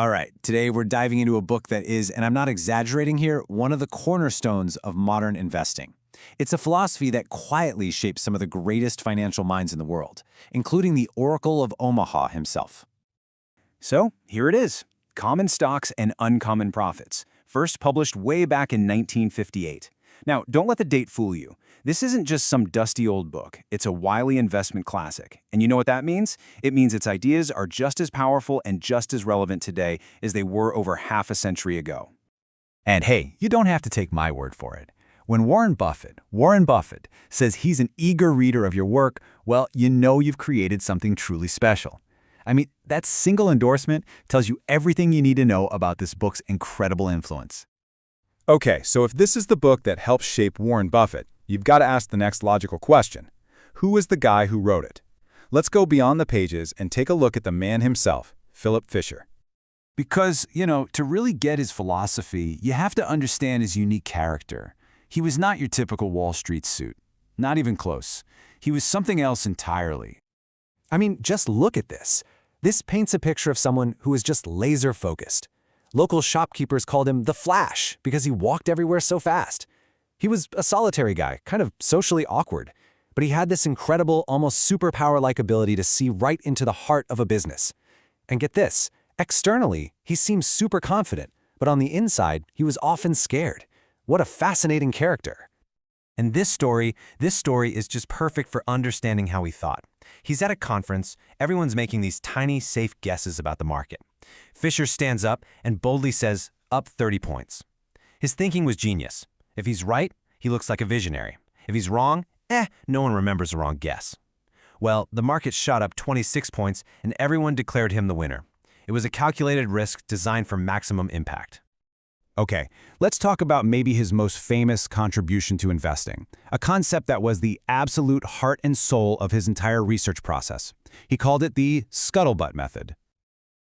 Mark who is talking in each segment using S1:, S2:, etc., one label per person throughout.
S1: All right, today we're diving into a book that is, and I'm not exaggerating here, one of the cornerstones of modern investing. It's a philosophy that quietly shapes some of the greatest financial minds in the world, including the Oracle of Omaha himself.
S2: So, here it is, Common Stocks and Uncommon Profits, first published way back in 1958. Now, don't let the date fool you. This isn't just some dusty old book. It's a wily investment classic. And you know what that means? It means its ideas are just as powerful and just as relevant today as they were over half a century ago.
S3: And hey, you don't have to take my word for it. When Warren Buffett, says he's an eager reader of your work, well, you know you've created something truly special. I mean, that single endorsement tells you everything you need to know about this book's incredible influence.
S4: Okay, so if this is the book that helped shape Warren Buffett, you've got to ask the next logical question. Who is the guy who wrote it? Let's go beyond the pages and take a look at the man himself, Philip Fisher.
S1: Because, to really get his philosophy, you have to understand his unique character. He was not your typical Wall Street suit. Not even close. He was something else entirely.
S5: I mean, just look at this. This paints a picture of someone who is just laser-focused. Local shopkeepers called him the Flash because he walked everywhere so fast. He was a solitary guy, kind of socially awkward, but he had this incredible, almost superpower-like ability to see right into the heart of a business. And get this, externally, he seemed super confident, but on the inside, he was often scared. What a fascinating character. And this story is just perfect for understanding how he thought. He's at a conference, everyone's making these tiny, safe guesses about the market. Fisher stands up and boldly says, up 30 points. His thinking was genius. If he's right, he looks like a visionary. If he's wrong, no one remembers a wrong guess. Well, the market shot up 26 points and everyone declared him the winner. It was a calculated risk designed for maximum impact.
S3: Okay, let's talk about maybe his most famous contribution to investing, a concept that was the absolute heart and soul of his entire research process. He called it the scuttlebutt method.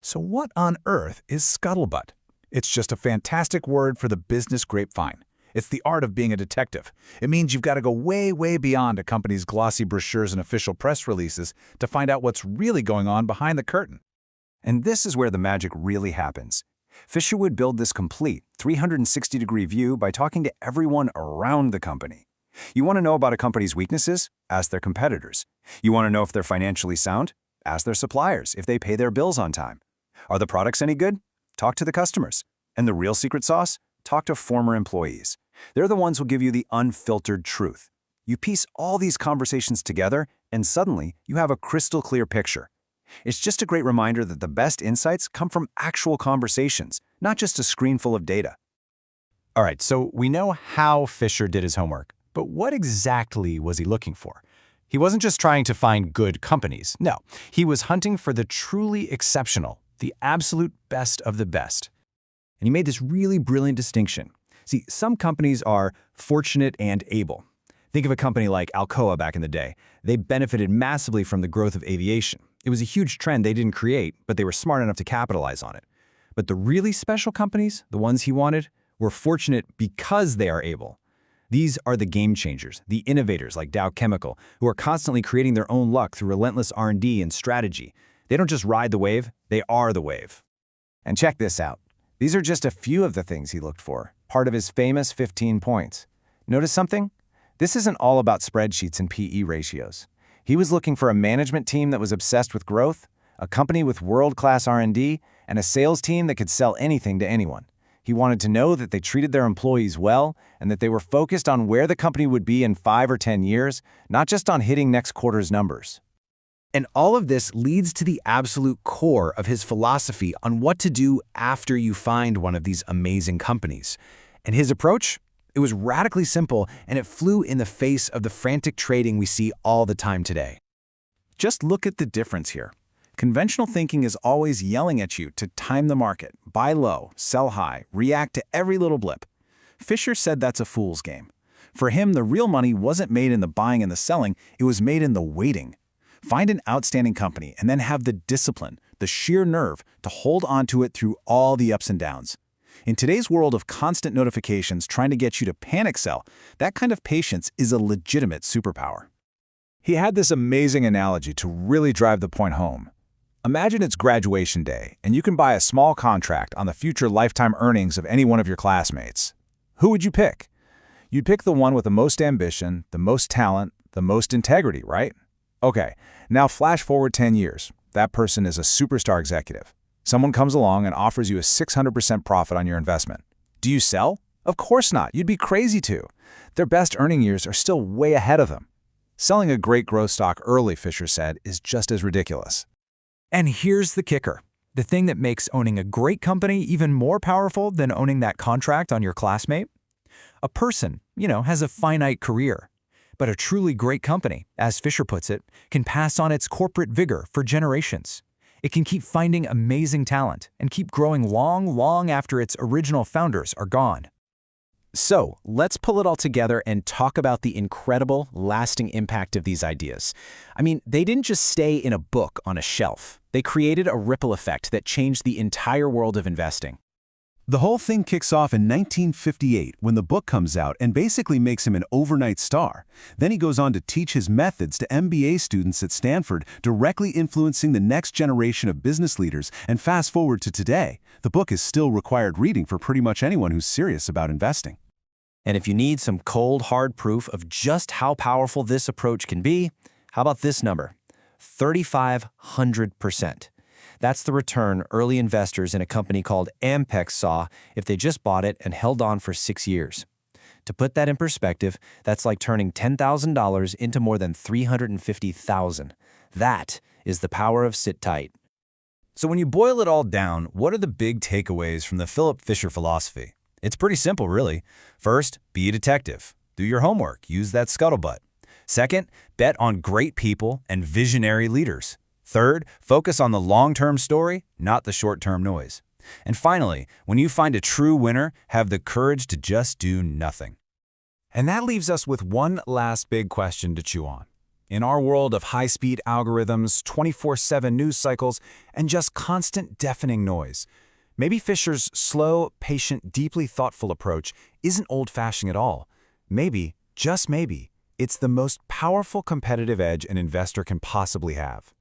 S4: So what on earth is scuttlebutt? It's just a fantastic word for the business grapevine. It's the art of being a detective. It means you've got to go way, way beyond a company's glossy brochures and official press releases to find out what's really going on behind the curtain.
S2: And this is where the magic really happens. Fisher would build this complete 360-degree view by talking to everyone around the company. You want to know about a company's weaknesses? Ask their competitors. You want to know if they're financially sound? Ask their suppliers if they pay their bills on time. Are the products any good? Talk to the customers. And the real secret sauce? Talk to former employees. They're the ones who'll give you the unfiltered truth. You piece all these conversations together, and suddenly you have a crystal clear picture. It's just a great reminder that the best insights come from actual conversations, not just a screen full of data.
S3: All right, so we know how Fisher did his homework, but what exactly was he looking for? He wasn't just trying to find good companies. No, he was hunting for the truly exceptional, the absolute best of the best. And he made this really brilliant distinction. See, some companies are fortunate and able. Think of a company like Alcoa back in the day. They benefited massively from the growth of aviation. It was a huge trend they didn't create, but they were smart enough to capitalize on it. But the really special companies, the ones he wanted, were fortunate because they are able. These are the game changers, the innovators like Dow Chemical, who are constantly creating their own luck through relentless R&D and strategy. They don't just ride the wave, they are the wave.
S2: And check this out. These are just a few of the things he looked for, part of his famous 15 points. Notice something? This isn't all about spreadsheets and PE ratios. He was looking for a management team that was obsessed with growth, a company with world-class R&D, and a sales team that could sell anything to anyone. He wanted to know that they treated their employees well and that they were focused on where the company would be in 5 or 10 years, not just on hitting next quarter's numbers.
S1: And all of this leads to the absolute core of his philosophy on what to do after you find one of these amazing companies. And his approach? It was radically simple, and it flew in the face of the frantic trading we see all the time today.
S4: Just look at the difference here. Conventional thinking is always yelling at you to time the market, buy low, sell high, react to every little blip. Fisher said that's a fool's game. For him, the real money wasn't made in the buying and the selling, it was made in the waiting. Find an outstanding company and then have the discipline, the sheer nerve to hold onto it through all the ups and downs. In today's world of constant notifications trying to get you to panic sell, that kind of patience is a legitimate superpower. He had this amazing analogy to really drive the point home.
S2: Imagine it's graduation day, and you can buy a small contract on the future lifetime earnings of any one of your classmates. Who would you pick? You'd pick the one with the most ambition, the most talent, the most integrity, right? Okay, now flash forward 10 years. That person is a superstar executive. Someone comes along and offers you a 600% profit on your investment. Do you sell? Of course not. You'd be crazy to. Their best earning years are still way ahead of them. Selling a great growth stock early, Fisher said, is just as ridiculous.
S3: And here's the kicker. The thing that makes owning a great company even more powerful than owning that contract on your classmate? A person, has a finite career. But a truly great company, as Fisher puts it, can pass on its corporate vigor for generations. It can keep finding amazing talent and keep growing long after its original founders are gone.
S5: So, let's pull it all together and talk about the incredible, lasting impact of these ideas. I mean, they didn't just stay in a book on a shelf. They created a ripple effect that changed the entire world of investing.
S6: The whole thing kicks off in 1958 when the book comes out and basically makes him an overnight star. Then he goes on to teach his methods to MBA students at Stanford, directly influencing the next generation of business leaders. And fast forward to today, the book is still required reading for pretty much anyone who's serious about investing.
S5: And if you need some cold, hard proof of just how powerful this approach can be, how about this number? 3,500%. That's the return early investors in a company called Ampex saw if they just bought it and held on for 6 years. To put that in perspective, that's like turning $10,000 into more than $350,000. That is the power of sit tight.
S2: So when you boil it all down, what are the big takeaways from the Philip Fisher philosophy? It's pretty simple, really. First, be a detective. Do your homework. Use that scuttlebutt. Second, bet on great people and visionary leaders. Third, focus on the long-term story, not the short-term noise. And finally, when you find a true winner, have the courage to just do nothing.
S3: And that leaves us with one last big question to chew on. In our world of high-speed algorithms, 24/7 news cycles, and just constant deafening noise, maybe Fisher's slow, patient, deeply thoughtful approach isn't old-fashioned at all. Maybe, just maybe, it's the most powerful competitive edge an investor can possibly have.